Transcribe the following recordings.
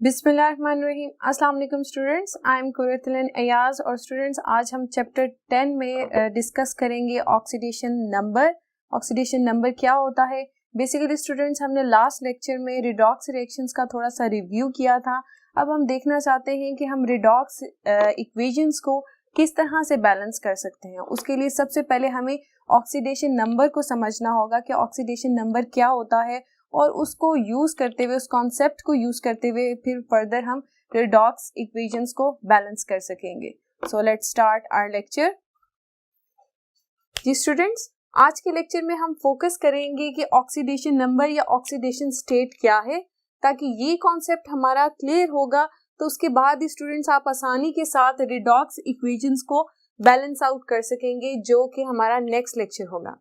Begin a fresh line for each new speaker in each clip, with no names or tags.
बिस्मिल्लाहिर्रहमानिर्रहीम। अस्सलाम वालेकुम स्टूडेंट्स, आई एम कुरैतुल अयाज और स्टूडेंट्स आज हम चैप्टर 10 में डिस्कस करेंगे ऑक्सीडेशन नंबर। ऑक्सीडेशन नंबर क्या होता है? बेसिकली स्टूडेंट्स हमने लास्ट लेक्चर में रिडॉक्स रिएक्शंस का थोड़ा सा रिव्यू किया था। अब हम देखना चाहते हैं कि हम रिडॉक्स इक्वेशंस को किस तरह से बैलेंस कर सकते हैं। उसके लिए सबसे पहले हमें ऑक्सीडेशन नंबर को समझना होगा कि ऑक्सीडेशन नंबर क्या होता है और उसको यूज करते हुए, उस कॉन्सेप्ट को यूज करते हुए फिर फर्दर हम रिडॉक्स इक्वेशंस को बैलेंस कर सकेंगे। So let's start our lecture. जी स्टूडेंट्स, आज के लेक्चर में हम फोकस करेंगे कि ऑक्सीडेशन नंबर या ऑक्सीडेशन स्टेट क्या है। ताकि ये कॉन्सेप्ट हमारा क्लियर होगा तो उसके बाद ही स्टूडेंट्स आप आसानी के साथ रिडॉक्स इक्वेशंस को बैलेंस आउट कर सकेंगे, जो कि हमारा नेक्स्ट लेक्चर होगा।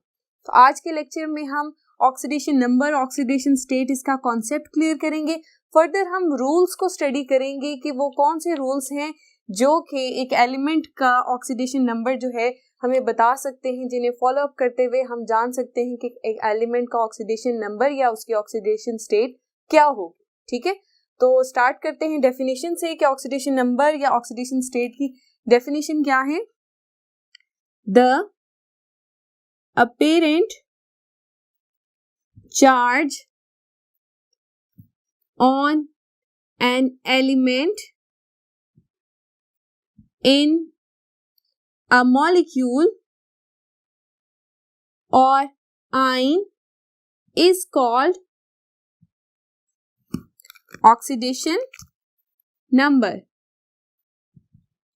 तो आज के लेक्चर में हम ऑक्सीडेशन नंबर, ऑक्सीडेशन स्टेट, इसका कॉन्सेप्ट क्लियर करेंगे। फर्दर हम रूल्स को स्टडी करेंगे कि वो कौन से रूल्स हैं जो कि एक एलिमेंट का ऑक्सीडेशन नंबर जो है हमें बता सकते हैं, जिन्हें फॉलो अप करते हुए हम जान सकते हैं कि एक एलिमेंट का ऑक्सीडेशन नंबर या उसकी ऑक्सीडेशन स्टेट क्या होगी। ठीक है, तो स्टार्ट करते हैं डेफिनेशन से कि ऑक्सीडेशन नंबर या ऑक्सीडेशन स्टेट की डेफिनेशन क्या है। The apparent charge on an element in a molecule or ion is called oxidation number.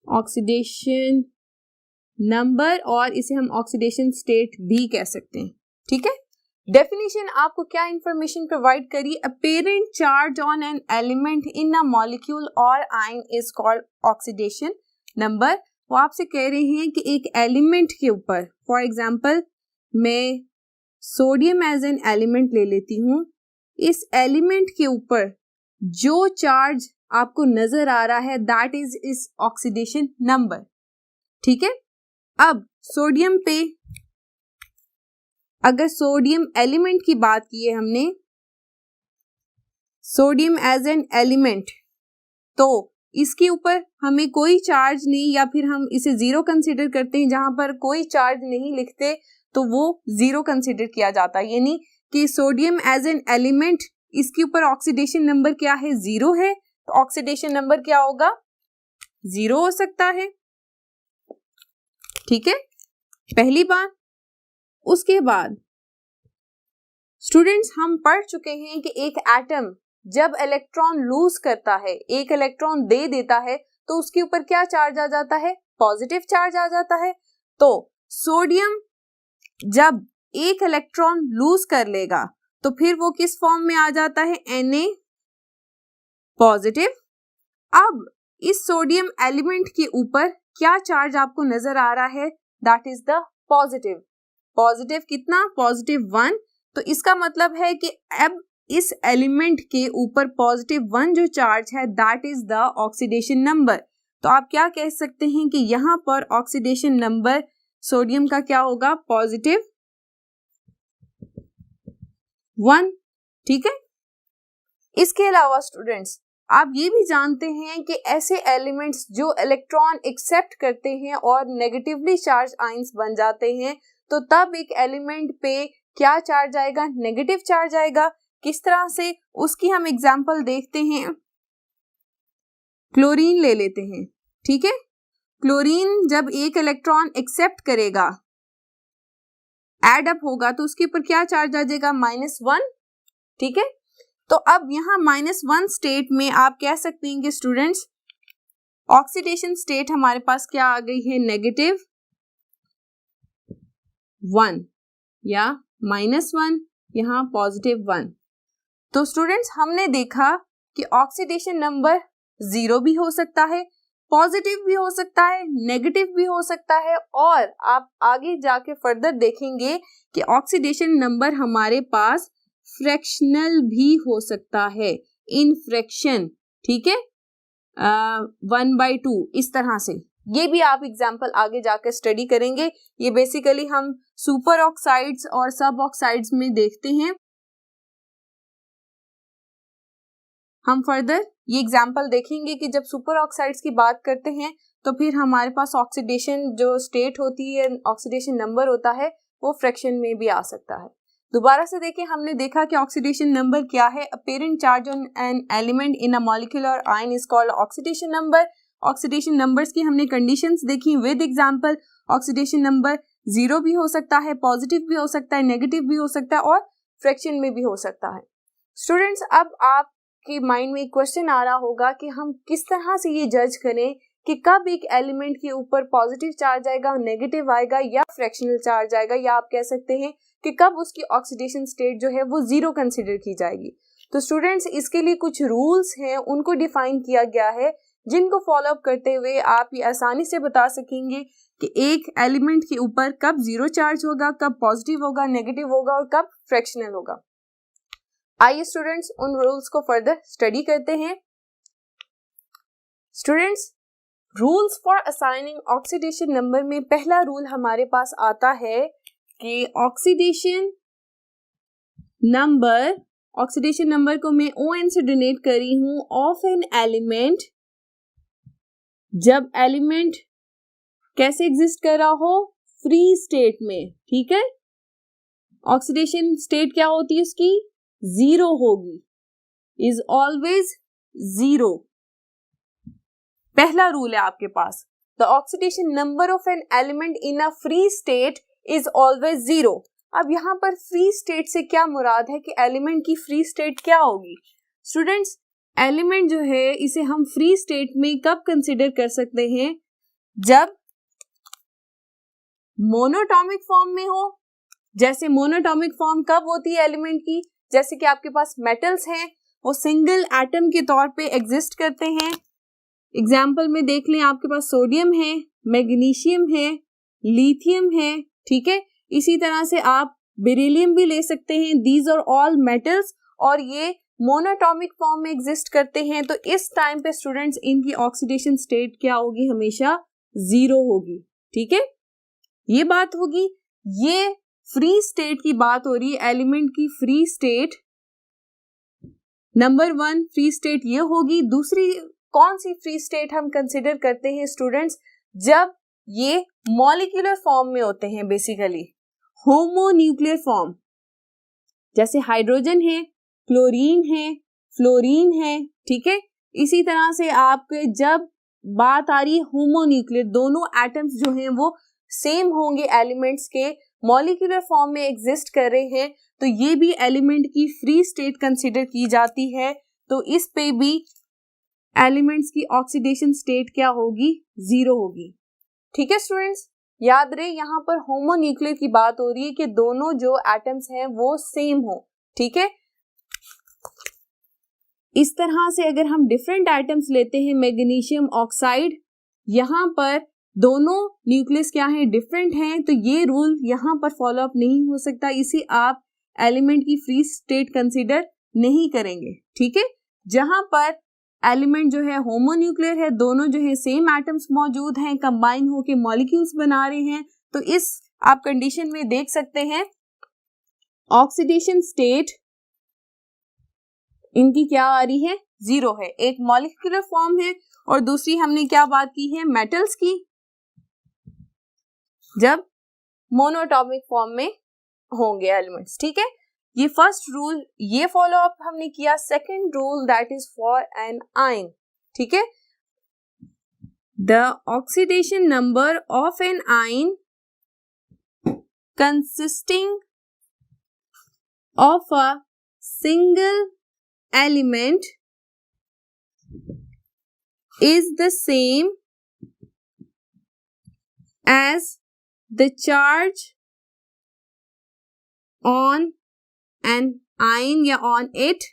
Oxidation number, और इसे हम ऑक्सीडेशन स्टेट भी कह सकते हैं। ठीक है, डेफिनेशन आपको क्या इंफॉर्मेशन प्रोवाइड करी? Apparent charge on an element in a molecule और ion is called oxidation number. वो आपसे कह रहे हैं कि एक एलिमेंट के ऊपर, फॉर एग्जांपल मैं सोडियम एज एन एलिमेंट ले लेती हूँ, इस एलिमेंट के ऊपर जो चार्ज आपको नजर आ रहा है दैट इज ऑक्सीडेशन नंबर। ठीक है, अब सोडियम पे, अगर सोडियम एलिमेंट की बात की है हमने, सोडियम एज एन एलिमेंट, तो इसके ऊपर हमें कोई चार्ज नहीं, या फिर हम इसे जीरो कंसीडर करते हैं। जहां पर कोई चार्ज नहीं लिखते तो वो जीरो कंसीडर किया जाता है, यानी कि सोडियम एज एन एलिमेंट, इसके ऊपर ऑक्सीडेशन नंबर क्या है? जीरो है। तो ऑक्सीडेशन नंबर क्या होगा? जीरो हो सकता है। ठीक है, पहली बात। उसके बाद स्टूडेंट्स हम पढ़ चुके हैं कि एक एटम जब इलेक्ट्रॉन लूज करता है, एक इलेक्ट्रॉन दे देता है, तो उसके ऊपर क्या चार्ज आ जाता है? पॉजिटिव चार्ज आ जाता है। तो सोडियम जब एक इलेक्ट्रॉन लूज कर लेगा तो फिर वो किस फॉर्म में आ जाता है? Na positive. अब इस सोडियम एलिमेंट के ऊपर क्या चार्ज आपको नजर आ रहा है? That is the positive. Positive कितना? पॉजिटिव 1। तो इसका मतलब है कि अब इस एलिमेंट के ऊपर पॉजिटिव 1 जो चार्ज है that is the oxidation number. तो आप क्या कह सकते हैं कि यहां पर ऑक्सीडेशन नंबर सोडियम का क्या होगा? पॉजिटिव 1। ठीक है, इसके अलावा स्टूडेंट्स आप ये भी जानते हैं कि ऐसे एलिमेंट्स जो इलेक्ट्रॉन एक्सेप्ट करते हैं और नेगेटिवली चार्ज आयंस बन जाते हैं, तो तब एक एलिमेंट पे क्या चार्ज आएगा? नेगेटिव चार्ज आएगा। किस तरह से? उसकी हम एग्जांपल देखते हैं। क्लोरीन ले लेते हैं। ठीक है, क्लोरीन जब एक इलेक्ट्रॉन एक्सेप्ट करेगा, एड अप होगा, तो उसके ऊपर क्या चार्ज आ जाएगा? -1। ठीक है, तो अब यहां -1 स्टेट में आप कह सकते हैं कि स्टूडेंट्स ऑक्सीडेशन स्टेट हमारे पास क्या आ गई है? -1 या -1, यहां +1। तो स्टूडेंट्स हमने देखा कि ऑक्सीडेशन नंबर 0 भी हो सकता है, पॉजिटिव भी हो सकता है, नेगेटिव भी हो सकता है, और आप आगे जाके फर्दर देखेंगे कि ऑक्सीडेशन नंबर हमारे पास फ्रैक्शनल भी हो सकता है, इन फ्रैक्शन। ठीक है, 1/2 इस तरह से। ये भी आप एग्जाम्पल आगे जाकर स्टडी करेंगे। ये बेसिकली हम सुपर ऑक्साइड्स और सब ऑक्साइड्स में देखते हैं। हम फर्दर ये एग्जाम्पल देखेंगे कि जब सुपर ऑक्साइड्स की बात करते हैं तो फिर हमारे पास ऑक्सीडेशन जो स्टेट होती है, ऑक्सीडेशन नंबर होता है, वो फ्रैक्शन में भी आ सकता है। दोबारा से देखें, हमने देखा कि ऑक्सीडेशन नंबर क्या है। Apparent charge on an element in a molecular ion is called oxidation number. Oxidation numbers की हमने कंडीशंस देखी विद एग्जांपल। ऑक्सीडेशन नंबर 0 भी हो सकता है, पॉजिटिव भी हो सकता है, नेगेटिव भी हो सकता है और फ्रैक्शन में भी हो सकता है। स्टूडेंट्स, अब आपके माइंड में एक क्वेश्चन आ रहा होगा कि हम किस तरह से ये जज करें कि कब एक एलिमेंट के ऊपर पॉजिटिव चार्ज आएगा, नेगेटिव आएगा या फ्रैक्शनल चार्ज आएगा, या आप कह सकते हैं कि कब उसकी ऑक्सीडेशन स्टेट जो है वो 0 कंसिडर की जाएगी। तो स्टूडेंट्स, इसके लिए कुछ रूल्स हैं, उनको डिफाइन किया गया है, जिनको फॉलो अप करते हुए आप ये आसानी से बता सकेंगे कि एक एलिमेंट के ऊपर कब 0 चार्ज होगा, कब पॉजिटिव होगा, नेगेटिव होगा और कब फ्रैक्शनल होगा। आइए स्टूडेंट्स, उन रूल्स को फर्दर स्टडी करते हैं। Students, rules for assigning oxidation number में पहला रूल हमारे पास आता है कि ऑक्सीडेशन नंबर को मैं ON से डिनोट कर रही हूं, ऑफ एन एलिमेंट, जब एलिमेंट कैसे एग्जिस्ट कर रहा हो, फ्री स्टेट में। ठीक है, ऑक्सीडेशन स्टेट क्या होती है उसकी, 0 होगी, इज ऑलवेज 0। पहला रूल है आपके पास, the oxidation number of an element in a free state is always 0। अब यहाँ पर फ्री स्टेट से क्या मुराद है कि एलिमेंट की फ्री स्टेट क्या होगी। स्टूडेंट्स, एलिमेंट जो है इसे हम फ्री स्टेट में कब कंसिडर कर सकते हैं, जब मोनोटॉमिक फॉर्म में हो। जैसे मोनोटॉमिक फॉर्म कब होती है एलिमेंट की, जैसे कि आपके पास मेटल्स हैं, वो सिंगल एटम के तौर पे एग्जिस्ट करते हैं। एग्जाम्पल में देख लें, आपके पास सोडियम है, मैग्नीशियम है, लिथियम है। ठीक है, इसी तरह से आप बेरिलियम भी ले सकते हैं। दीज आर ऑल मेटल्स और ये मोनोटॉमिक फॉर्म में एग्जिस्ट करते हैं। तो इस टाइम पे स्टूडेंट्स इनकी ऑक्सीडेशन स्टेट क्या होगी, हमेशा 0 होगी। ठीक है, ये बात होगी। ये फ्री स्टेट की बात हो रही है, एलिमेंट की free state. Number 1 free state ये होगी। दूसरी कौन सी फ्री स्टेट हम कंसिडर करते हैं स्टूडेंट्स, जब ये मॉलिक्यूलर फॉर्म में होते हैं, बेसिकली होमोन्यूक्लियर फॉर्म, जैसे हाइड्रोजन है, क्लोरीन है, फ्लोरीन है। ठीक है, इसी तरह से आपके जब बात आ रही है होमोन्यूक्लियर, दोनों एटम्स जो हैं वो सेम होंगे, एलिमेंट्स के मॉलिक्यूलर फॉर्म में एग्जिस्ट कर रहे हैं, तो ये भी एलिमेंट की फ्री स्टेट कंसिडर की जाती है। तो इस पे भी एलिमेंट्स की ऑक्सीडेशन स्टेट क्या होगी, 0 होगी। ठीक है स्टूडेंट्स, याद रहे यहाँ पर होमोन्यूक्लियर की बात हो रही है कि दोनों जो एटम्स हैं वो सेम हो। ठीक है, इस तरह से अगर हम डिफरेंट एटम्स लेते हैं, मैग्नीशियम ऑक्साइड, यहाँ पर दोनों न्यूक्लियस क्या है, डिफरेंट हैं, तो ये रूल यहाँ पर फॉलो अप नहीं हो सकता, इसे आप एलिमेंट की फ्री स्टेट कंसीडर नहीं करेंगे। ठीक है, जहां पर एलिमेंट जो है होमोन्यूक्लियर है, दोनों जो है सेम एटम्स मौजूद हैं, कंबाइन होके मॉलिक्यूल्स बना रहे हैं, तो इस आप कंडीशन में देख सकते हैं ऑक्सीडेशन स्टेट इनकी क्या आ रही है, 0 है। एक मॉलिक्यूलर फॉर्म है और दूसरी हमने क्या बात की है, मेटल्स की, जब मोनोटॉमिक फॉर्म में होंगे एलिमेंट्स। ठीक है, ये फर्स्ट रूल ये फॉलो अप हमने किया। Second rule that is for an ion. ठीक है, the oxidation number of an ion consisting of a single element is the same as the charge on an ion या on it।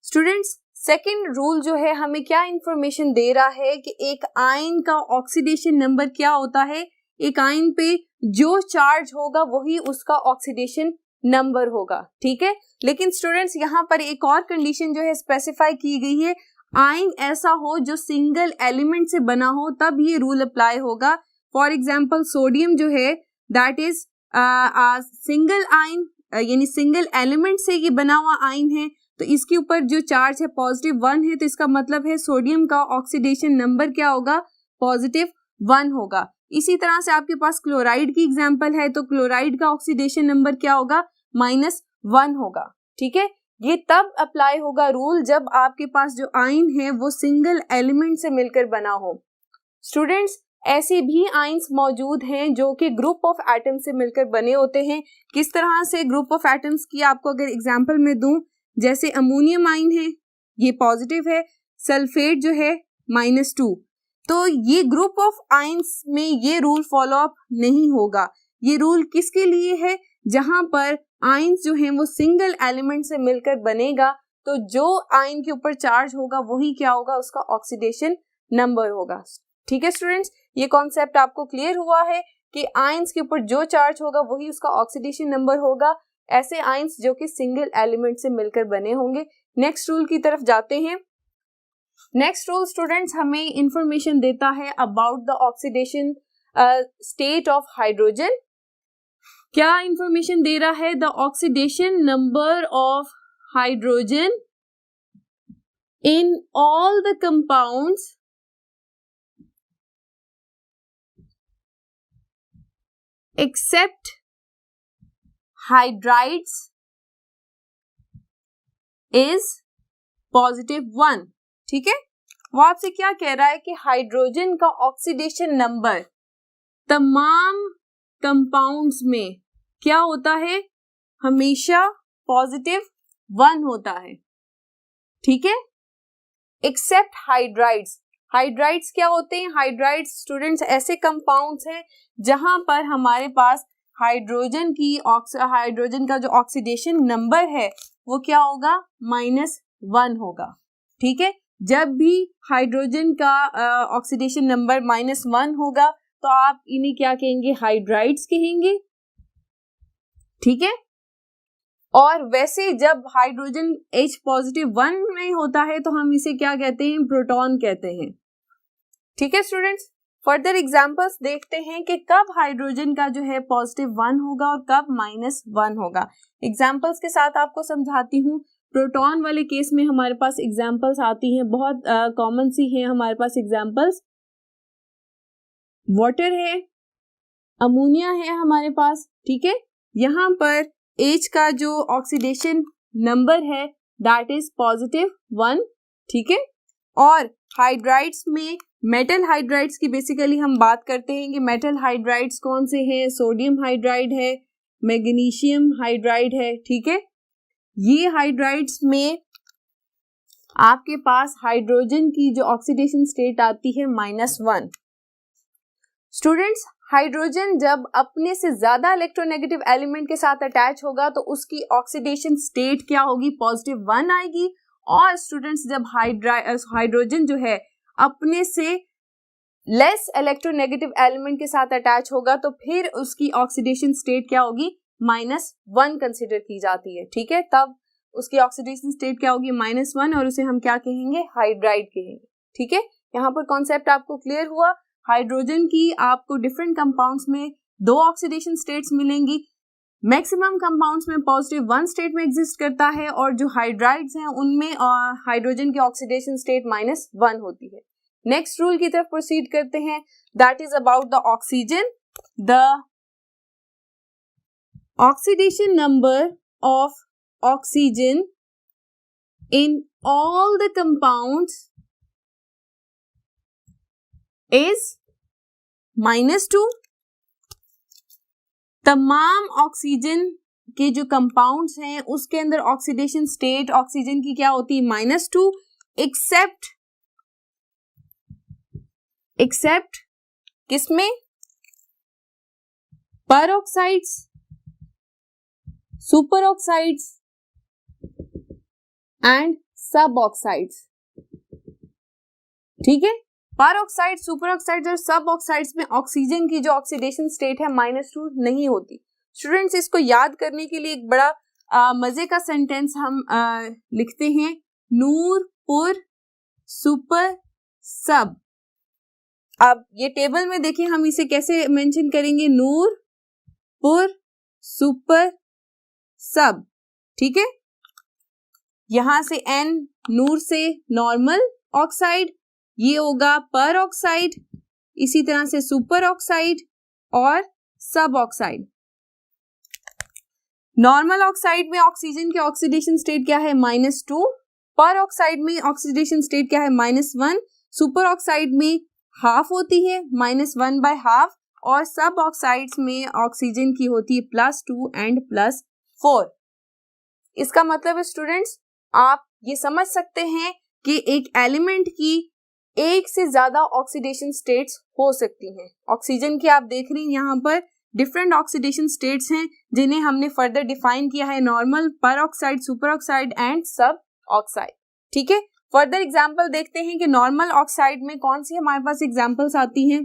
Students, second rule जो है हमें क्या information दे रहा है कि एक आयन का ऑक्सीडेशन नंबर क्या होता है, एक आयन पे जो चार्ज होगा वही उसका ऑक्सीडेशन नंबर होगा। ठीक है, लेकिन स्टूडेंट्स यहाँ पर एक और कंडीशन जो है स्पेसिफाई की गई है, आयन ऐसा हो जो सिंगल एलिमेंट से बना हो, तब ये रूल अप्लाई होगा। फॉर एग्जांपल सोडियम जो है दैट इज सिंगल आयन, यानी सिंगल एलिमेंट से ये बना हुआ आयन है, तो इसके ऊपर जो चार्ज है +1 है, तो इसका मतलब है सोडियम का ऑक्सीडेशन नंबर क्या होगा, +1 होगा। इसी तरह से आपके पास क्लोराइड की एग्जांपल है, तो क्लोराइड का ऑक्सीडेशन नंबर क्या होगा, -1 होगा। ठीक है, ये तब अप्लाई होगा रूल जब आपके पास जो आयन है वो सिंगल एलिमेंट से मिलकर बना हो। स्टूडेंट्स, ऐसे भी आयंस मौजूद हैं जो कि ग्रुप ऑफ एटम से मिलकर बने होते हैं। किस तरह से ग्रुप ऑफ एटम्स की आपको अगर एग्जांपल में दूं, जैसे अमोनियम आयन है, ये पॉजिटिव है, सल्फेट जो है -2। तो ये ग्रुप ऑफ आयंस में ये रूल फॉलो अप नहीं होगा। ये रूल किसके लिए है, जहां पर आयंस जो हैं वो सिंगल एलिमेंट से मिलकर बनेगा, तो जो आयन के ऊपर चार्ज होगा वही क्या होगा, उसका ऑक्सीडेशन नंबर होगा। ठीक है स्टूडेंट्स, ये कॉन्सेप्ट आपको क्लियर हुआ है कि आयंस के ऊपर जो चार्ज होगा वही उसका ऑक्सीडेशन नंबर होगा, ऐसे आयंस जो कि सिंगल एलिमेंट से मिलकर बने होंगे। नेक्स्ट रूल की तरफ जाते हैं। नेक्स्ट रूल स्टूडेंट्स हमें इंफॉर्मेशन देता है about the oxidation state of hydrogen. क्या इंफॉर्मेशन दे रहा है, the oxidation number of hydrogen in all the compounds except hydrides is +1। ठीक है, वो आपसे क्या कह रहा है कि हाइड्रोजन का ऑक्सीडेशन नंबर तमाम कंपाउंड्स में क्या होता है, हमेशा +1 होता है। ठीक है, एक्सेप्ट हाइड्राइड्स। हाइड्राइड्स क्या होते हैं, हाइड्राइड्स स्टूडेंट्स ऐसे कंपाउंड्स हैं जहां पर हमारे पास हाइड्रोजन का जो ऑक्सीडेशन नंबर है वो क्या होगा, -1 होगा। ठीक है, जब भी हाइड्रोजन का ऑक्सीडेशन नंबर -1 होगा तो आप इन्हें क्या कहेंगे, हाइड्राइड्स कहेंगे। ठीक है, और वैसे जब हाइड्रोजन H+1 में होता है तो हम इसे क्या कहते हैं, प्रोटॉन कहते हैं। ठीक है स्टूडेंट्स, फर्दर एग्जांपल्स देखते हैं कि कब हाइड्रोजन का जो है +1 होगा और कब -1 होगा। एग्जांपल्स के साथ आपको समझाती हूँ। प्रोटॉन वाले केस में हमारे पास एग्जांपल्स आती हैं, बहुत कॉमन सी हैं हमारे पास एग्जांपल्स। वाटर है, अमोनिया है हमारे पास। ठीक है, यहाँ पर H का जो ऑक्सीडेशन नंबर है दैट इज +1। ठीक है, और हाइड्राइड्स में मेटल हाइड्राइड्स की बेसिकली हम बात करते हैं कि मेटल हाइड्राइड्स कौन से हैं, सोडियम हाइड्राइड है, मैग्नीशियम हाइड्राइड है। ठीक है, ये हाइड्राइड्स में आपके पास हाइड्रोजन की जो ऑक्सीडेशन स्टेट आती है -1। स्टूडेंट्स, हाइड्रोजन जब अपने से ज्यादा इलेक्ट्रोनेगेटिव एलिमेंट के साथ अटैच होगा तो उसकी ऑक्सीडेशन स्टेट क्या होगी, +1 आएगी। और स्टूडेंट्स जब हाइड्रोजन जो है अपने से लेस इलेक्ट्रोनेगेटिव एलिमेंट के साथ अटैच होगा तो फिर उसकी ऑक्सीडेशन स्टेट क्या होगी, -1 कंसिडर की जाती है। ठीक है, तब उसकी ऑक्सीडेशन स्टेट क्या होगी, -1, और उसे हम क्या कहेंगे, हाइड्राइड कहेंगे। ठीक है, यहाँ पर कॉन्सेप्ट आपको क्लियर हुआ। हाइड्रोजन की आपको डिफरेंट कंपाउंड्स में 2 ऑक्सीडेशन स्टेट्स मिलेंगी। मैक्सिमम कंपाउंड्स में +1 स्टेट में एग्जिस्ट करता है और जो हाइड्राइड्स हैं उनमें हाइड्रोजन की ऑक्सीडेशन स्टेट -1 होती है। नेक्स्ट रूल की तरफ प्रोसीड करते हैं, that is about the oxygen. The oxidation number of oxygen in all the compounds is -2। तमाम ऑक्सीजन के जो कंपाउंड्स हैं उसके अंदर ऑक्सीडेशन स्टेट ऑक्सीजन की क्या होती है, -2, एक्सेप्ट किसमें, पर ऑक्साइड्स, सुपर ऑक्साइड्स एंड सब ऑक्साइड्स। ठीक है, पर ऑक्साइड, सुपर ऑक्साइड और सब ऑक्साइड्स में ऑक्सीजन की जो ऑक्सीडेशन स्टेट है -2 नहीं होती। स्टूडेंट्स, इसको याद करने के लिए एक बड़ा मजे का सेंटेंस हम लिखते हैं, नूर पुर सुपर सब। अब ये टेबल में देखिए हम इसे कैसे मेंशन करेंगे, नूर पुर सुपर सब। ठीक है, यहां से N नूर से नॉर्मल ऑक्साइड, ये होगा पर ऑक्साइड, इसी तरह से सुपर ऑक्साइड और सब ऑक्साइड। नॉर्मल ऑक्साइड में ऑक्सीजन के ऑक्सीडेशन स्टेट क्या है -2, पर ऑक्साइड में ऑक्सीडेशन स्टेट क्या है -1, सुपर ऑक्साइड में हाफ होती है -1/2 और सब ऑक्साइड्स में ऑक्सीजन की होती है +2 एंड +4। इसका मतलब है स्टूडेंट्स आप ये समझ सकते हैं कि एक एलिमेंट की एक से ज्यादा ऑक्सीडेशन स्टेट्स हो सकती हैं। ऑक्सीजन की आप देख रही हैं यहाँ पर डिफरेंट ऑक्सीडेशन स्टेट्स हैं जिन्हें हमने फर्दर डिफाइन किया है, नॉर्मल, पर ऑक्साइड, सुपर ऑक्साइड एंड सब ऑक्साइड। ठीक है, फर्दर एग्जांपल देखते हैं कि नॉर्मल ऑक्साइड में कौन सी हमारे पास एग्जांपल्स आती हैं।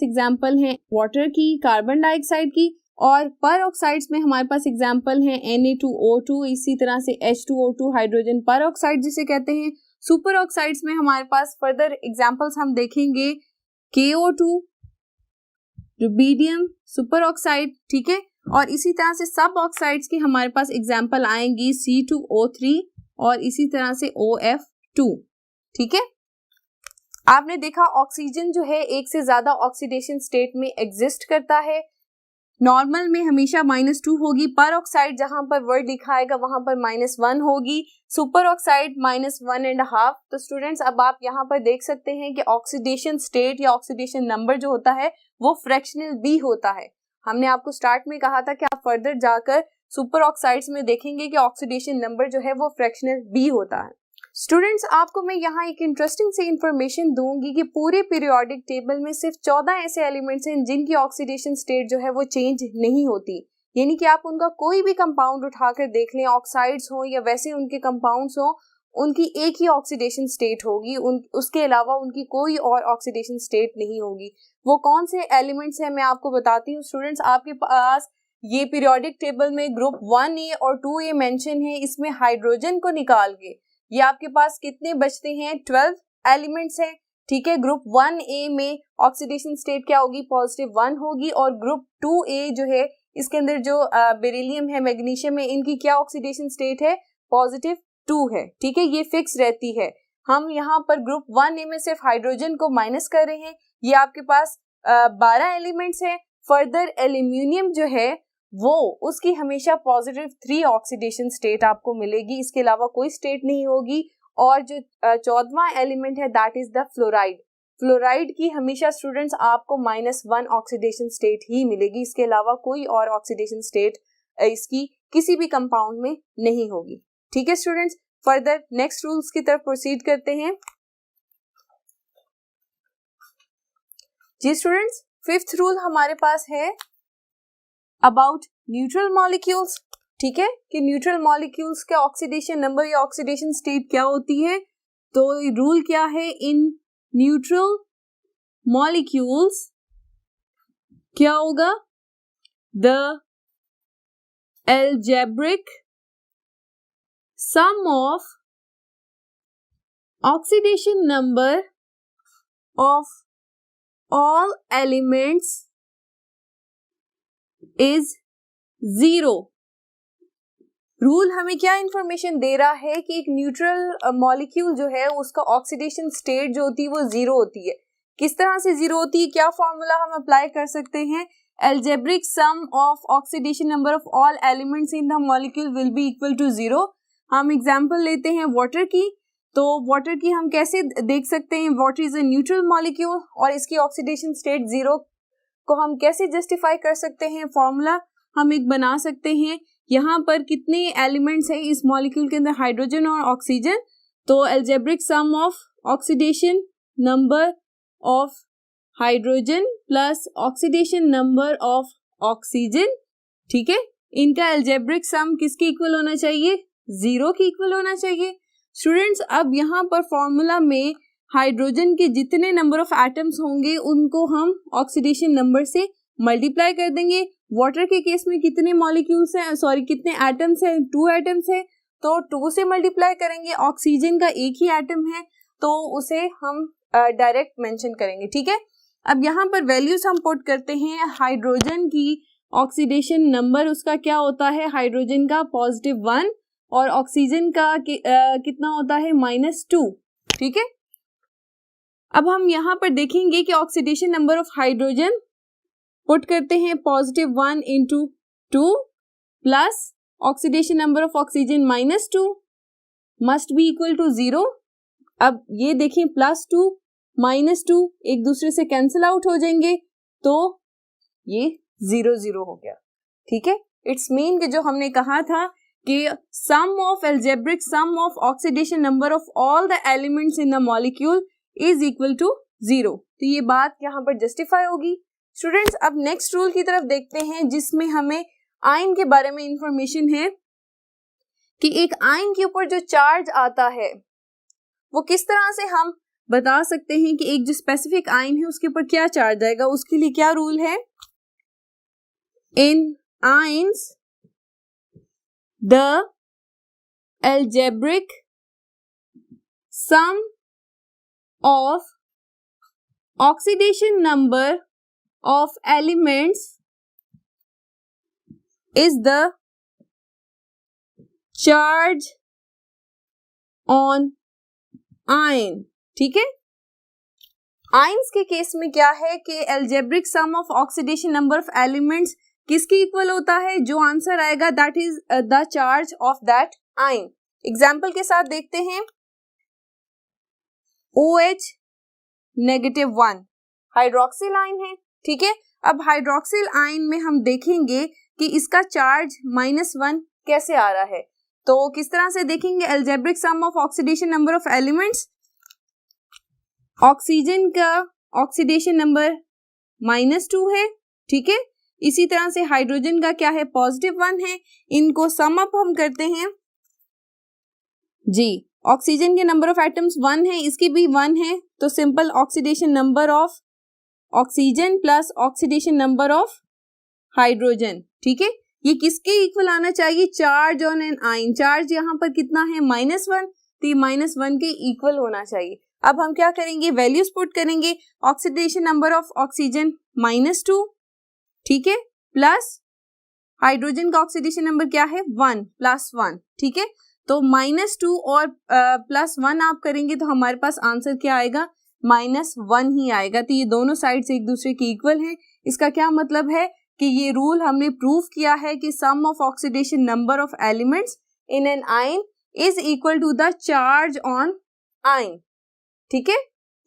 एग्जांपल है वाटर की, कार्बन डाइऑक्साइड की, और पर ऑक्साइड्स में हमारे पास एग्जांपल है Na2O2, इसी तरह से H2O2 हाइड्रोजन पर ऑक्साइड जिसे कहते हैं। सुपर ऑक्साइड्स में हमारे पास फर्दर एग्जांपल्स हम देखेंगे KO2, रुबीडियम, सुपर ऑक्साइड। ठीक है, और इसी तरह से सब ऑक्साइड्स की हमारे पास एग्जांपल आएंगी C2O3 और इसी तरह से OF2। ठीक है, आपने देखा ऑक्सीजन जो है एक से ज्यादा ऑक्सीडेशन स्टेट में एग्जिस्ट करता है। नॉर्मल में हमेशा -2 होगी, पर ऑक्साइड जहां पर वर्ड लिखा आएगा वहां पर -1 होगी, सुपर ऑक्साइड -1.5। तो स्टूडेंट्स अब आप यहाँ पर देख सकते हैं कि ऑक्सीडेशन स्टेट या ऑक्सीडेशन नंबर जो होता है वो फ्रैक्शनल बी होता है। हमने आपको स्टार्ट में कहा था कि आप फर्दर जाकर सुपर ऑक्साइड्स में देखेंगे कि ऑक्सीडेशन नंबर जो है वो फ्रैक्शनल बी होता है। स्टूडेंट्स आपको मैं यहाँ एक इंटरेस्टिंग सी इंफॉर्मेशन दूंगी कि पूरे पीरियोडिक टेबल में सिर्फ 14 ऐसे एलिमेंट्स हैं जिनकी ऑक्सीडेशन स्टेट जो है वो चेंज नहीं होती। यानी कि आप उनका कोई भी कंपाउंड उठाकर देख लें, ऑक्साइड्स हो या वैसे उनके कंपाउंड्स हो, उनकी एक ही ऑक्सीडेशन स्टेट होगी, उसके अलावा उनकी कोई और ऑक्सीडेशन स्टेट नहीं होगी। वो कौन से एलिमेंट्स हैं मैं आपको बताती हूँ। स्टूडेंट्स आपके पास ये पीरियोडिक टेबल में ग्रुप 1A और 2A मेंशन है, इसमें हाइड्रोजन को निकाल के ये आपके पास कितने बचते हैं, 12 एलिमेंट्स हैं। ठीक है, ग्रुप 1A में ऑक्सीडेशन स्टेट क्या होगी, +1 होगी, और ग्रुप 2A जो है इसके अंदर जो बेरिलियम है, मैग्नीशियम है, इनकी क्या ऑक्सीडेशन स्टेट है, +2 है। ठीक है, ये फिक्स रहती है। हम यहाँ पर ग्रुप 1A में सिर्फ हाइड्रोजन को माइनस कर रहे हैं। ये आपके पास 12 एलिमेंट्स हैं। फर्दर एल्यूमिनियम जो है वो उसकी हमेशा +3 ऑक्सीडेशन स्टेट आपको मिलेगी, इसके अलावा कोई स्टेट नहीं होगी। और जो 14वां एलिमेंट है that is the fluoride. Fluoride की हमेशा स्टूडेंट्स आपको -1 ऑक्सीडेशन स्टेट ही मिलेगी, इसके अलावा कोई और ऑक्सीडेशन स्टेट इसकी किसी भी कंपाउंड में नहीं होगी। ठीक है स्टूडेंट्स, फर्दर नेक्स्ट रूल्स की तरफ प्रोसीड करते हैं। जी स्टूडेंट्स, 5th रूल हमारे पास है अबाउट न्यूट्रल मॉलिक्यूल्स। ठीक है, कि न्यूट्रल मॉलिक्यूल्स का ऑक्सीडेशन नंबर या ऑक्सीडेशन स्टेट क्या होती है। तो रूल क्या है, इन न्यूट्रल मॉलिक्यूल्स क्या होगा, the algebraic sum of oxidation number of all elements is 0। Rule हमें क्या इंफॉर्मेशन दे रहा है कि एक न्यूट्रल मॉलिक्यूल जो है उसका ऑक्सीडेशन स्टेट जो होती है वो 0 होती है। किस तरह से 0 होती है, क्या फॉर्मूला हम अप्लाई कर सकते हैं, algebraic sum of oxidation number of all elements in the molecule will be equal to 0। हम एग्जांपल लेते हैं वाटर की, तो वाटर की हम कैसे देख सकते हैं, water is a neutral molecule और इसकी ऑक्सीडेशन स्टेट 0 को हम कैसे जस्टिफाई कर सकते हैं। फॉर्मूला हम एक बना सकते हैं, यहाँ पर कितने एलिमेंट्स हैं इस मॉलिक्यूल के अंदर, हाइड्रोजन और ऑक्सीजन। तो algebraic sum of oxidation number of hydrogen plus oxidation number of oxygen. ठीक है, इनका algebraic sum किसके इक्वल होना चाहिए, 0 के इक्वल होना चाहिए। स्टूडेंट्स अब यहाँ पर फॉर्मूला में हाइड्रोजन के जितने नंबर ऑफ एटम्स होंगे उनको हम ऑक्सीडेशन नंबर से मल्टीप्लाई कर देंगे। वाटर के केस में कितने मॉलिक्यूल्स हैं, कितने एटम्स हैं, 2 एटम्स हैं, तो 2 से मल्टीप्लाई करेंगे। ऑक्सीजन का एक ही एटम है तो उसे हम डायरेक्ट मेंशन करेंगे। ठीक है, अब यहाँ पर वैल्यूज हम पुट करते हैं। हाइड्रोजन की ऑक्सीडेशन नंबर उसका क्या होता है, हाइड्रोजन का +1 और ऑक्सीजन का कितना होता है -2, ठीक है। अब हम यहाँ पर देखेंगे कि oxidation number of hydrogen put करते हैं +1 × 2 plus oxidation number of oxygen -2 must be equal to 0। अब ये देखें +2 -2 एक दूसरे से कैंसिल आउट हो जाएंगे तो ये 0 0 हो गया, ठीक है। इट्स मीन कि जो हमने कहा था कि sum of algebraic sum of oxidation number of all the elements in the molecule is equal to 0, तो ये बात यहाँ पर जस्टिफाई होगी। स्टूडेंट्स अब नेक्स्ट रूल की तरफ देखते हैं जिसमें हमें आयन के बारे में इंफॉर्मेशन है कि एक आयन के ऊपर जो चार्ज आता है वो किस तरह से हम बता सकते हैं कि एक जो स्पेसिफिक आयन है उसके ऊपर क्या चार्ज आएगा। उसके लिए क्या रूल है, in ions the algebraic sum of oxidation number of elements is the charge on ion, ठीक है। आयन्स के केस में क्या है कि algebraic sum of oxidation number of elements किसके इक्वल होता है, जो आंसर आएगा that is the charge of that ion. Example के साथ देखते हैं, OH -1 हाइड्रोक्सिल आयन है, ठीक है। अब हाइड्रोक्सिल आयन में हम देखेंगे कि इसका चार्ज -1 कैसे आ रहा है, तो किस तरह से देखेंगे, algebraic sum of oxidation number of elements, oxygen का ऑक्सीडेशन नंबर -2 है, ठीक है। इसी तरह से हाइड्रोजन का क्या है, +1 है। इनको सम अप हम करते हैं जी, ऑक्सीजन के नंबर ऑफ एटम्स 1 है, इसकी भी 1 है, तो simple oxidation number of oxygen plus oxidation number of hydrogen, ठीक है। ये किसके इक्वल आना चाहिए, charge on an ion. Charge यहाँ पर कितना है -1, तो ये -1 के इक्वल होना चाहिए। अब हम क्या करेंगे, वैल्यूज पुट करेंगे, ऑक्सीडेशन नंबर ऑफ ऑक्सीजन -2, ठीक है, प्लस हाइड्रोजन का ऑक्सीडेशन नंबर क्या है 1 + 1, ठीक है। तो -2 और +1 आप करेंगे तो हमारे पास आंसर क्या आएगा, -1 ही आएगा। तो ये दोनों साइड्स एक दूसरे के इक्वल हैं। इसका क्या मतलब है कि ये रूल हमने प्रूव किया है कि sum of oxidation number of elements in an ion is equal to the charge on ion, ठीक है।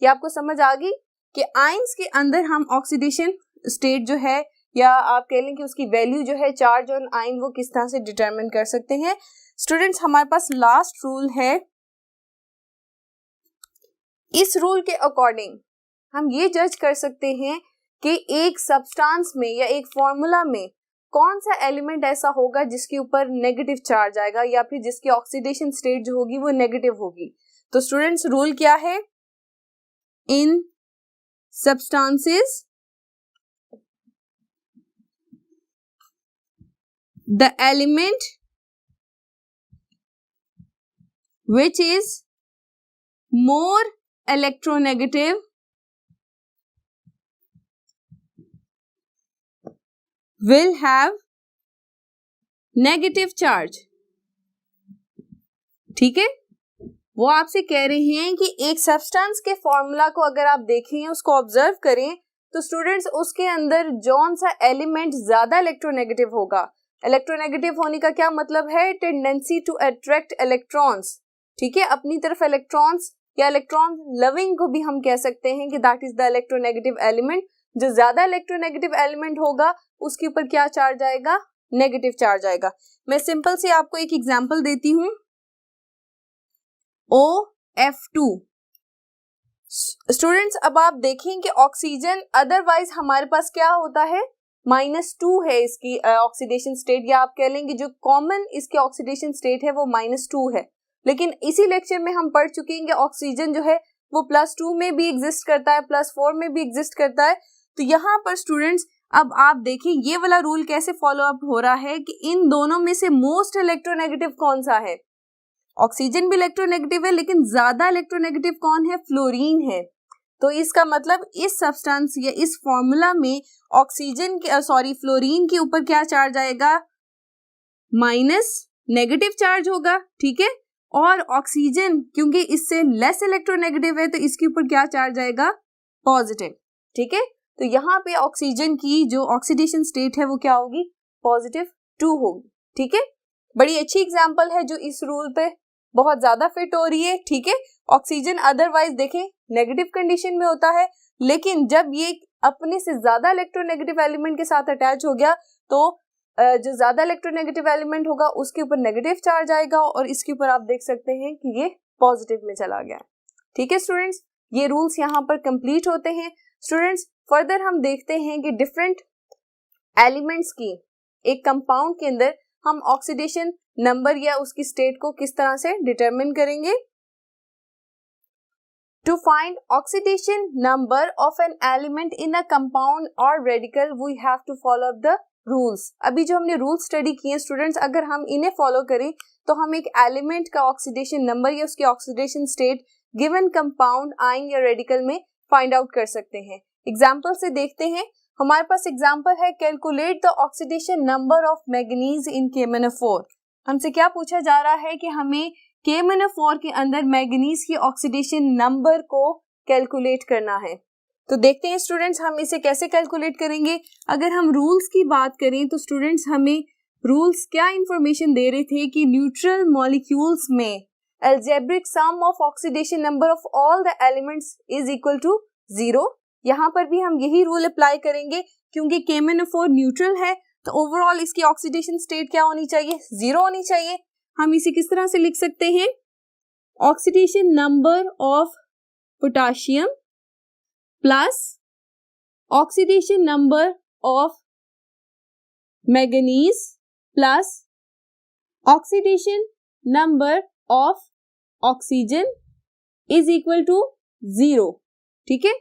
ये आपको समझ आ गई कि आयन्स के अंदर हम ऑक्सीडेशन स्टेट जो है या आप कह लें कि उसकी वैल्यू जो है चार्ज ऑन आयन वो किस तरह से डिटरमिन कर सकते हैं। स्टूडेंट्स हमारे पास लास्ट रूल है, इस रूल के अकॉर्डिंग हम ये जज कर सकते हैं कि एक सब्सटेंस में या एक फॉर्मूला में कौन सा एलिमेंट ऐसा होगा जिसके ऊपर नेगेटिव चार्ज आएगा या फिर जिसकी ऑक्सीडेशन स्टेट जो होगी वो नेगेटिव होगी। तो स्टूडेंट्स रूल क्या है, इन substances the element which is more electronegative will have negative charge, ठीक है। वो आपसे कह रहे हैं कि एक सब्सटेंस के फॉर्मूला को अगर आप देखें, उसको ऑब्जर्व करें, तो स्टूडेंट्स उसके अंदर कौन सा एलिमेंट ज्यादा इलेक्ट्रोनेगेटिव होगा। इलेक्ट्रोनेगेटिव होने का क्या मतलब है, टेंडेंसी टू अट्रैक्ट इलेक्ट्रॉन्स, ठीक है, अपनी तरफ इलेक्ट्रॉन्स या इलेक्ट्रॉन लविंग को भी हम कह सकते हैं कि that is the electronegative element. जो ज्यादा इलेक्ट्रोनेगेटिव एलिमेंट होगा उसके ऊपर क्या चार्ज आएगा, नेगेटिव चार्ज आएगा। मैं सिंपल से आपको एक एग्जांपल देती हूं, OF2। स्टूडेंट्स अब आप देखें कि ऑक्सीजन अदरवाइज हमारे पास क्या होता है, -2 है इसकी ऑक्सीडेशन स्टेट, या आप कह लेंगे जो कॉमन इसकी ऑक्सीडेशन स्टेट है वो -2 है। लेकिन इसी लेक्चर में हम पढ़ चुके हैं कि ऑक्सीजन जो है वो +2 में भी एग्जिस्ट करता है, +4 में भी एग्जिस्ट करता है। तो यहाँ पर स्टूडेंट्स अब आप देखें ये वाला रूल कैसे फॉलो अप हो रहा है कि इन दोनों में से मोस्ट इलेक्ट्रोनेगेटिव कौन सा है। ऑक्सीजन भी इलेक्ट्रोनेगेटिव है लेकिन ज्यादा इलेक्ट्रोनेगेटिव कौन है, फ्लोरीन है। तो इसका मतलब इस सब्सटेंस या इस फॉर्मूला में ऑक्सीजन के फ्लोरीन के ऊपर क्या चार्ज आएगा, नेगेटिव चार्ज होगा, ठीक है, और ऑक्सीजन क्योंकि इससे लेस इलेक्ट्रोनेगेटिव है तो इसके ऊपर क्या चार्ज आएगा, पॉजिटिव, ठीक है। तो यहाँ पे ऑक्सीजन की जो ऑक्सीडेशन स्टेट है वो क्या होगी, +2 होगी, ठीक है। बड़ी अच्छी एग्जांपल है जो इस रूल पे बहुत ज्यादा फिट हो रही है, ठीक है। ऑक्सीजन अदरवाइज देखें नेगेटिव कंडीशन में होता है, लेकिन जब ये अपने से ज्यादा इलेक्ट्रोनेगेटिव एलिमेंट के साथ अटैच हो गया तो जो ज्यादा इलेक्ट्रोनेगेटिव एलिमेंट होगा उसके ऊपर नेगेटिव चार्ज आएगा और इसके ऊपर आप देख सकते हैं कि ये पॉजिटिव में चला गया, ठीक है स्टूडेंट्स। ये रूल्स यहाँ पर कंप्लीट होते हैं स्टूडेंट्स। फर्दर हम देखते हैं कि डिफरेंट एलिमेंट्स की एक कंपाउंड के अंदर हम ऑक्सीडेशन नंबर या उसकी स्टेट को किस तरह से डिटरमिन करेंगे। To find oxidation number of an element in a compound और radical we have to follow the rules. अभी जो हमने रूल्स स्टडी किए स्टूडेंट्स, अगर हम इन्हें फॉलो करें तो हम एक एलिमेंट का ऑक्सीडेशन नंबर या उसकी oxidation state given compound, ion या रेडिकल में फाइंड आउट कर सकते हैं। एग्जाम्पल से देखते हैं। हमारे पास एग्जाम्पल है, calculate the oxidation number of manganese in KMnO4। हमसे क्या पूछा जा रहा है कि हमें KMnO4 के अंदर मैंगनीज की ऑक्सीडेशन नंबर को कैलकुलेट करना है। तो देखते हैं स्टूडेंट्स हम इसे कैसे कैलकुलेट करेंगे। अगर हम रूल्स की बात करें तो स्टूडेंट्स हमें रूल्स क्या इंफॉर्मेशन दे रहे थे कि न्यूट्रल मॉलिक्यूल्स में algebraic sum of oxidation number of all the elements is equal to 0। यहाँ पर भी हम यही रूल अप्लाई करेंगे क्योंकि KMnO4 न्यूट्रल है तो ओवरऑल इसकी ऑक्सीडेशन स्टेट क्या होनी चाहिए, 0 होनी चाहिए। हम इसे किस तरह से लिख सकते हैं, oxidation number of potassium plus oxidation number of manganese plus oxidation number of oxygen is equal to 0, ठीक है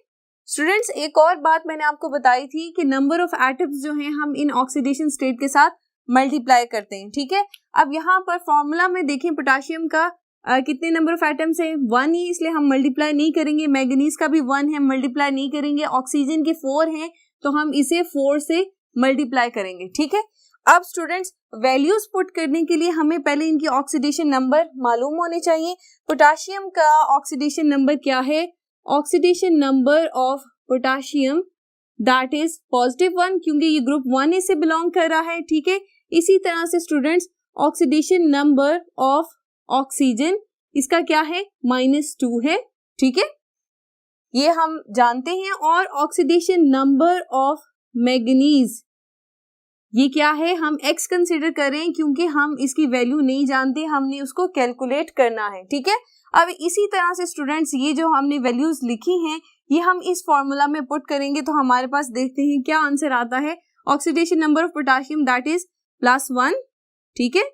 स्टूडेंट्स। एक और बात मैंने आपको बताई थी कि नंबर ऑफ एटम्स जो हैं हम इन ऑक्सीडेशन स्टेट के साथ मल्टीप्लाई करते हैं, ठीक है। अब यहाँ पर फॉर्मूला में देखें पोटाशियम का कितने नंबर ऑफ एटम्स है, 1 ही, इसलिए हम मल्टीप्लाई नहीं करेंगे। मैंगनीज का भी 1 है, मल्टीप्लाई नहीं करेंगे। ऑक्सीजन के 4 हैं तो हम इसे 4 से मल्टीप्लाई करेंगे, ठीक है। अब स्टूडेंट्स वैल्यूज पुट करने के लिए हमें पहले इनकी ऑक्सीडेशन नंबर मालूम होने चाहिए। पोटाशियम का ऑक्सीडेशन नंबर क्या है, oxidation number of potassium that is +1 क्योंकि ये ग्रुप 1A से बिलोंग कर रहा है, ठीक है। इसी तरह से students oxidation number of oxygen इसका क्या है, -2 है, ठीक है, ये हम जानते हैं। और ऑक्सीडेशन नंबर ऑफ मैंगनीज ये क्या है, हम X कंसीडर करें क्योंकि हम इसकी वैल्यू नहीं जानते, हमने उसको कैलकुलेट करना है, ठीक है। अब इसी तरह से स्टूडेंट्स ये जो हमने वैल्यूज लिखी हैं ये हम इस फॉर्मूला में पुट करेंगे तो हमारे पास देखते हैं क्या आंसर आता है। Oxidation number of potassium that is +1, ठीक है,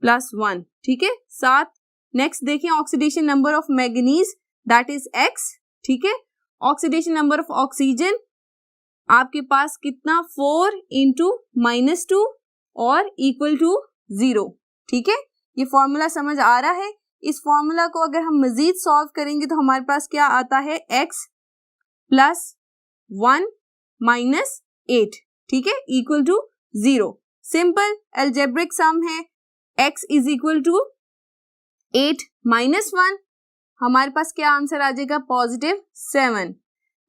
+1, ठीक है। साथ नेक्स्ट देखें oxidation number of manganese that is X, ठीक है। ऑक्सीडेशन नंबर ऑफ ऑक्सीजन आपके पास कितना, 4 × -2 और इक्वल टू 0, ठीक है। ये फॉर्मूला समझ आ रहा है। इस फॉर्मूला को अगर हम मजीद सॉल्व करेंगे तो हमारे पास क्या आता है, X +1 - 8, ठीक है, इक्वल टू 0। सिंपल अलजेब्रिक सम है, X इज इक्वल टू 8 - 1, हमारे पास क्या आंसर आ जाएगा, +7।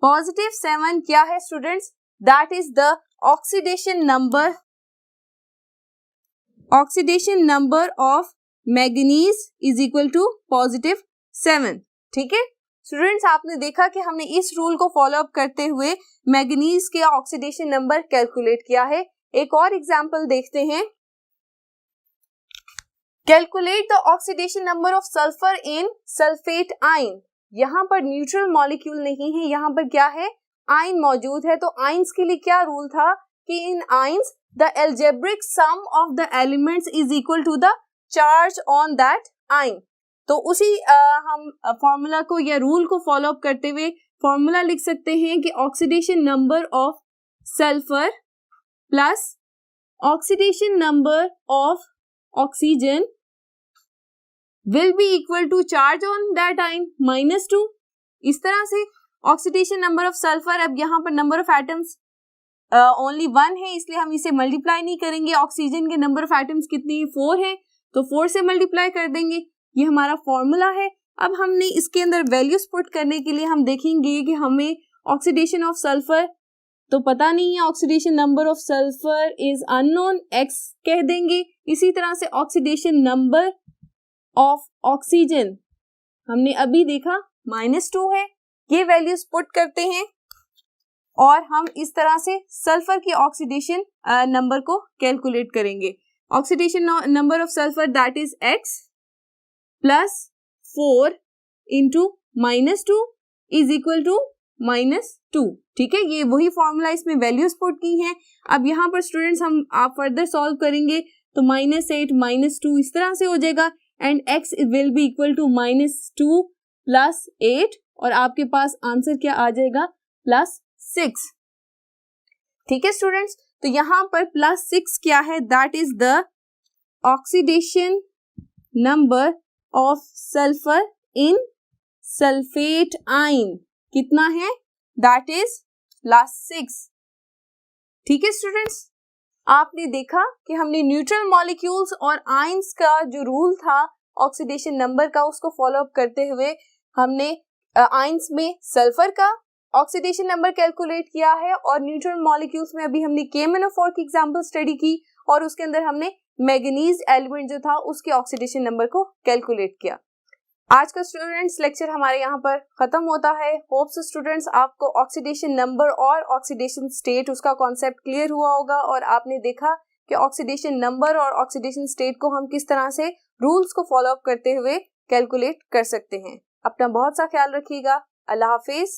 +7 क्या है students, that is the oxidation number of manganese is equal to +7, ठीक है स्टूडेंट्स। आपने देखा कि हमने इस रूल को फॉलो अप करते हुए मैंगनीज के ऑक्सीडेशन नंबर कैलकुलेट किया है। एक और एग्जांपल देखते हैं, calculate the oxidation number of sulphur in sulphate ion. यहाँ पर न्यूट्रल मॉलिक्यूल नहीं है, यहाँ पर क्या है, आयन मौजूद है। तो आयन्स के लिए क्या रूल था कि in ions the algebraic sum of the elements is equal to the charge on that ion. तो उसी हम फॉर्मूला को या रूल को फॉलो अप करते हुए फॉर्मूला लिख सकते हैं कि oxidation number of sulphur plus oxidation number of oxygen will be equal to charge on that ion -2। इस तरह से ऑक्सीडेशन नंबर ऑफ सल्फर, अब यहाँ पर नंबर ऑफ एटम्स ओनली 1 है इसलिए हम इसे मल्टीप्लाई नहीं करेंगे। ऑक्सीजन के नंबर ऑफ एटम्स कितने हैं, 4 है, तो 4 से मल्टीप्लाई कर देंगे। ये हमारा फॉर्मूला है। अब हमने इसके अंदर वैल्यूज पुट करने के लिए हम देखेंगे कि हमें ऑक्सीडेशन ऑफ सल्फर तो पता नहीं है, oxidation number of sulphur is unknown, x कह देंगे। इसी तरह से ऑक्सीडेशन नंबर ऑफ ऑक्सीजन हमने अभी देखा -2 है। ये वैल्यूज पुट करते हैं और हम इस तरह से सल्फर की ऑक्सीडेशन नंबर को कैलकुलेट करेंगे। Oxidation number of sulphur that is x plus 4 into -2 is equal to -2। ठीक है, ये वही फॉर्मूला, इसमें वैल्यूज पुट की हैं। अब यहाँ पर स्टूडेंट्स आप फर्दर सॉल्व करेंगे तो -8 -2 इस तरह से हो जाएगा and x will be equal to -2 plus 8 और आपके पास आंसर क्या आ जाएगा, +6। ठीक है स्टूडेंट्स, तो यहाँ पर +6 क्या है, that is the oxidation number of sulphur in sulphate ion. कितना है, दैट इज +6। ठीक है स्टूडेंट्स, आपने देखा कि हमने न्यूट्रल मॉलिक्यूल्स और आयंस का जो रूल था ऑक्सीडेशन नंबर का, उसको फॉलो अप करते हुए हमने आयंस में सल्फर का ऑक्सीडेशन नंबर कैलकुलेट किया है और न्यूट्रल मॉलिक्यूल्स में अभी हमने KMnO4 की एग्जांपल स्टडी की और उसके अंदर हमने मैग्नीज एलिमेंट जो था उसके ऑक्सीडेशन नंबर को कैलकुलेट किया। आज का स्टूडेंट्स लेक्चर हमारे यहाँ पर खत्म होता है। होप सो स्टूडेंट्स आपको ऑक्सीडेशन नंबर और ऑक्सीडेशन स्टेट उसका कॉन्सेप्ट क्लियर हुआ होगा और आपने देखा कि ऑक्सीडेशन नंबर और ऑक्सीडेशन स्टेट को हम किस तरह से रूल्स को फॉलो अप करते हुए कैलकुलेट कर सकते हैं। अपना बहुत सा ख्याल रखिएगा। अल्लाह हाफिज।